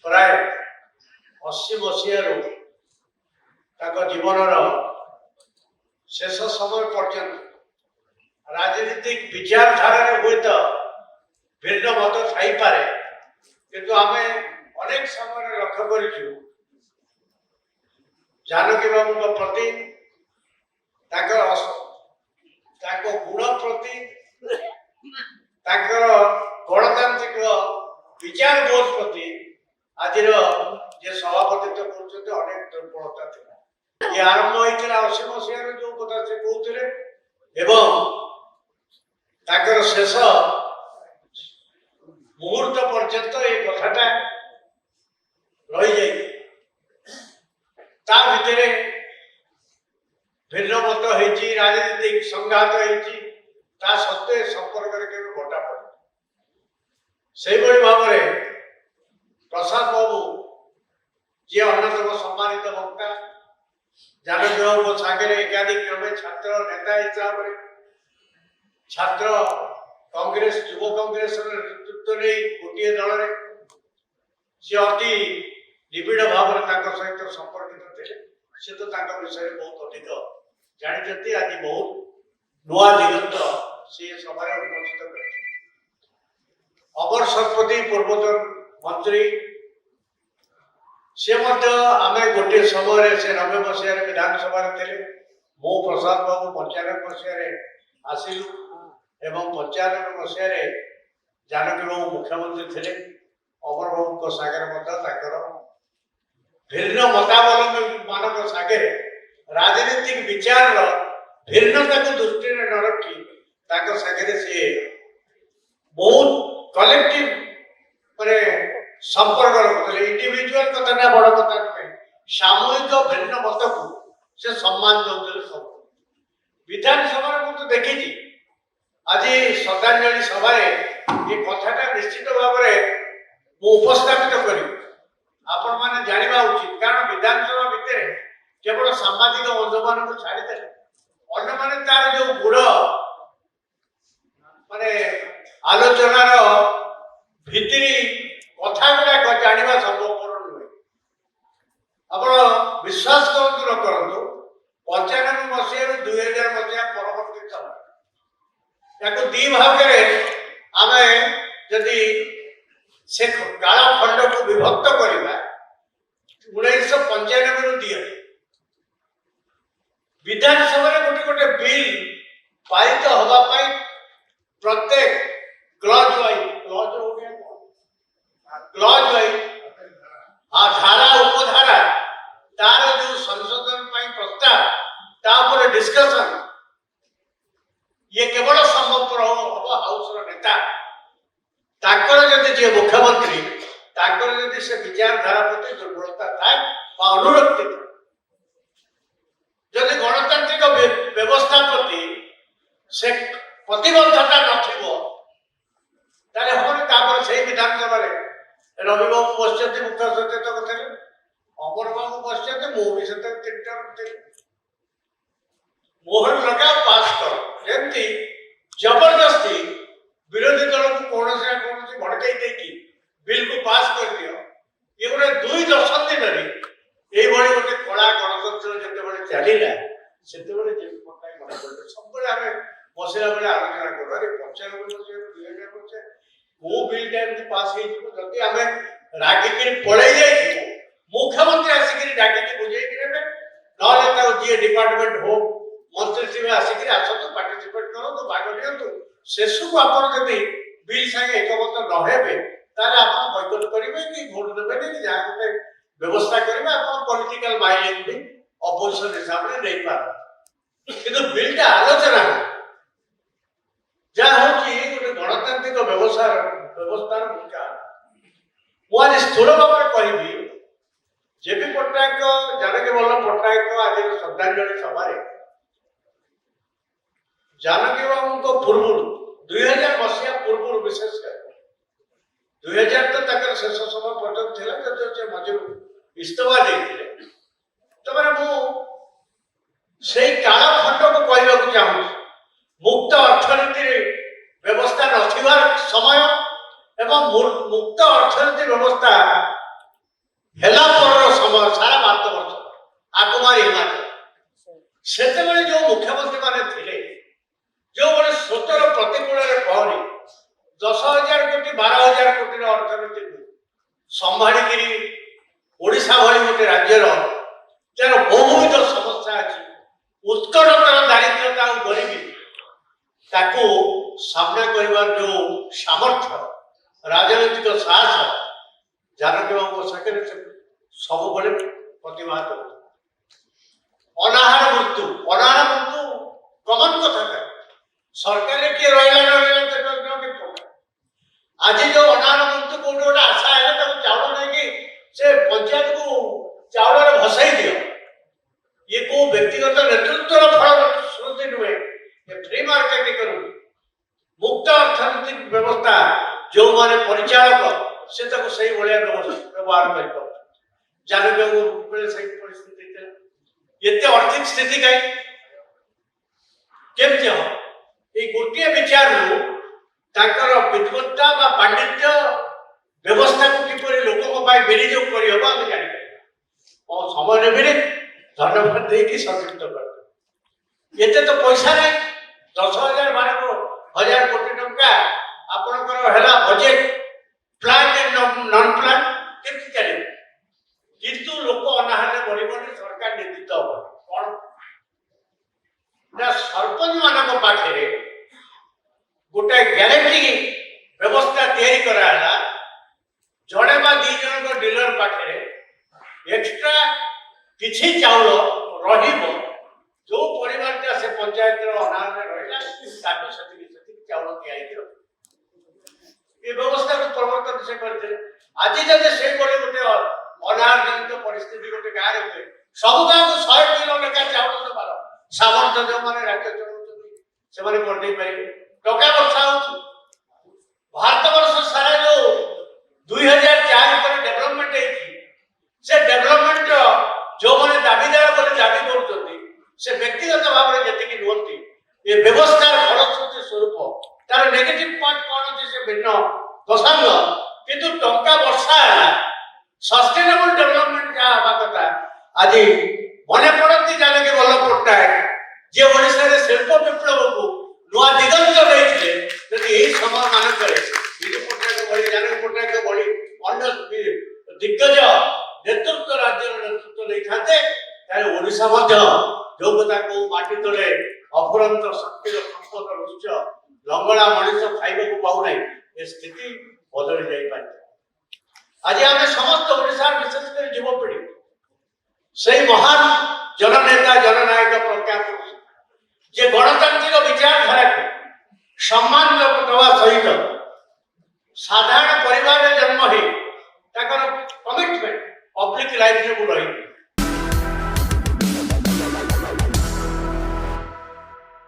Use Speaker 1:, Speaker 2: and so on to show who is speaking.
Speaker 1: प्राय 80 मसीह जीवन शेष समय पर्यंत राजनीतिक विचारधारा हुए तो भिन्न मत थी पारे किंतु आम अनेक समय लक्ष्य कर जानकी बाबू प्रति गुण प्रति गणतांत्रिक विचार बोध प्रति आज जे सभापतित्व कर अनेक दुर्बलता थी ये आरंभ होता 80 मसीह जो कथा से कहते एवं शेष मुहूर्त पर्यंत ये कथाटा रही जाए भितर भिन्न मत होती राजनीतिक संघात होती सत्वे संपर्क घटा पड़े से भाव में प्रसाद बाबू जी अन्यतम सम्मानित वक्ता जानकी बाबू सागर एकाधिक क्रमे छात्र नेता हिसाब से छात्र कांग्रेस युव कांग्रेस नेतृत्व नहीं गोटे दल सी अति निबिड़ भाव सहित संपर्कित थे सी तो विषय बहुत अधिक जानते आज बहुत नुआ दिगंत सी सभा उन्मोचित कर अमर शतपथी पूर्वतन मंत्री से आम गोटे समय से 90 मसीह विधानसभा थे मो प्रसाद बाबू 95 मसीह आसिलु एवं 95 मसीह जानकी बाबू मुख्यमंत्री थे अमर बाबू सागर भिन्न मतावलंबी मान सागे राजनीतिक विचार भिन्नता को दृष्टि न रखी सागे सी बहुत कलेक्टिव माने संपर्क रखुले इंडिविजुअल कथा ना बड़ कथा नुहे सामूहिक भिन्न मत को से सम्मान दौले सब विधानसभा तो देखी आज श्रद्धांजलि सभा ये कथाटा निश्चित भाव में उपस्थापित करी आपण माने जानिबा उचित कारण विधानसभा भितर केवल सामाजिक बंधु मान को छाड़ी दे अन्य माने तार जो गुड़ माने आलोचनार भितरी कथा गुड़ा जानिबा संभवपर नुहे आपण विश्वास करतु न करतु 95 मसीह 2000 मसीह परवर्ती समय या दी भाग में आम जदि से काल खंड को विभक्त करवा 1995 रु दिए विधानसभा गोटे गोटे बिल पारित होगा प्रत्येक क्लॉज वाइज धारा उपधारा तार जो संशोधन प्रस्ताव डिस्कशन ये केवल संभवपर हम हाउस नेता जदि जी मुख्यमंत्री जदि से विचारधारा प्रति दुर्बलता थाए अनुरक्ति जदि गणतांत्रिक व्यवस्था प्रति से प्रतिबद्धता नपर से विधानसभा रवि बाबू बसते मुख्य सचेतक थे अमर बाबू बसते मु भी से मोहन लगा पास कर जमती जबरदस्ती विरोधी दल को कौन से भड़कई देकी बिल को पास कर दियो ये गोटे 2 दशंधि धरी ये गोटे कला गणतंत्र जिते चलला से सब बसला बेले आलोचना कर 95 मसीह 2000 मसीह वो बिल टाइम पास होती आम रागिकी पड़े जाइए मुख्यमंत्री आसिक डाकिकी बुझे ना जी डिपार्टमेंट हो मंत्री आसिक आसतु पार्टिसिपेट करूँ भाग नि शेष को आप बिल संगे एकमत नहेबे बैकट करेंगे कि भोट देवे कि जहाँ गोटे व्यवस्था करेंगे आप पॉलिटिकल माइलेज भी अपोजिशन हिसाब से नहीं पार कि बिलटा आलोचना जहाँ हूँ गोटे गणतांत्रिक व्यवस्थार भूमिका मुझे स्थूल भाव में कहि जेपी पट्टनायक जानकी वल्लभ पट्टनायक आज श्रद्धांजलि सभा जानकी बाबू पूर्व 2000 मसीहा पूर्व विशेषकर 2000 तो शेष समय पर्यटन थिला जब से मझिर इस्तफा देते तबरे मु से काल खंड को कहवाक चाहूँ मुक्त अर्थनीति व्यवस्था नथिबार समय एवं मुक्त अर्थनीति व्यवस्था संभाळिकी ओडिशा भली गोटे राज्यर जार बहुविध समस्या अच्छी उत्कटतर दारिद्रता और गरीबी ताको सामना करिवार जो सामर्थ्य राजनैतिक साहस जानकी बाबू सागर से सब बड़े प्रतिभात अनाहार मृत्यु कमन कथा सरकार किए रहा आज जो अनाहार मृत्यु कौट गोटे आशा है चाउल नहीं से पंचायत को चाउल भसाई दियो ये को व्यक्तिगत नेतृत्व फल श्रुति नुहे फ्री मार्केट करू मुक्त अर्थनैतिक व्यवस्था जो माने परिचालक से तक सही भाया व्यवहार कर जानकी बाबू सही परिस्थिति एते आर्थिक स्थिति कहीं केमती हम ये गोटे विचार विद्वत्ता पांडित्य व्यवस्था को किपर लोक विनियोग कर जापर समय भी धन्यवाद देकी संक्षिप्त कर ये तो पैसा नहीं 10,000 12,000 कोटी टंका आपणकर बजेट प्लान नॉन प्लान केमती चलो किंतु लोक अनाहार बढ़ सरकार निंदित हम कौन सरपंच मान पाखे गोटे ग्यारंटी व्यवस्था तैयारी कराला जड़े बा दी जन डीलर पाखे एक्स्ट्रा किछि चाउल रहिबो जो परिवार से पंचायत अनाहार रहिला ताको सती चाउल दिया ये व्यवस्था को प्रवर्तन से करते आज जब से बड़े गोटे अनाहार जनित परिस्थिति गोटे गाँव हुए सब गाँव को 100 किलो लेखा चाउल देवार सामर्थ जो मैंने राज्य चलाउछन से कर पारे टका वर्षा हो भारत वर्ष सारा जो 2004 पर डेवलपमेंट से डेवलपमेंट जो मैंने दाबीदार बोले दाबी कर व्यक्तिगत भाव में जी नुहति ये व्यवस्थार फलश्रुति स्वरूप तार नेगेटिव पॉइंट कौन अच्छे से भिन्न प्रसंग किंतु टंका वर्षा है सस्टेनेबल डेवलपमेंट जहाँ हवा कथा आज मन पड़ती जानकी वल्लभ पट्टनायक जे ओडिशा शिल्प विप्लव को नुआ दिगंत नहीं यही समय मानक विजु पट्टनायक भली जानकी पट्टनायक भली अन्य दिग्गज नेतृत्व राज्य नेतृत्व नहीं था ओडिशा जो कथा को माटी तले अफुरंत शक्तिर संपद उच्च लंगड़ा मनीष खाइबा को पाऊ नहीं ये स्थिति बदल जाई पारे आज आम समस्त ओडिशा विशेषकर युवपीढ़ी से महान जननेता जननायक प्रज्ञा पुरुष जे गणतांत्रिक विचारधारा को सम्मान देवा सहित साधारण परिवार जन्म है कमिटमेंट पब्लिक लाइफ में रही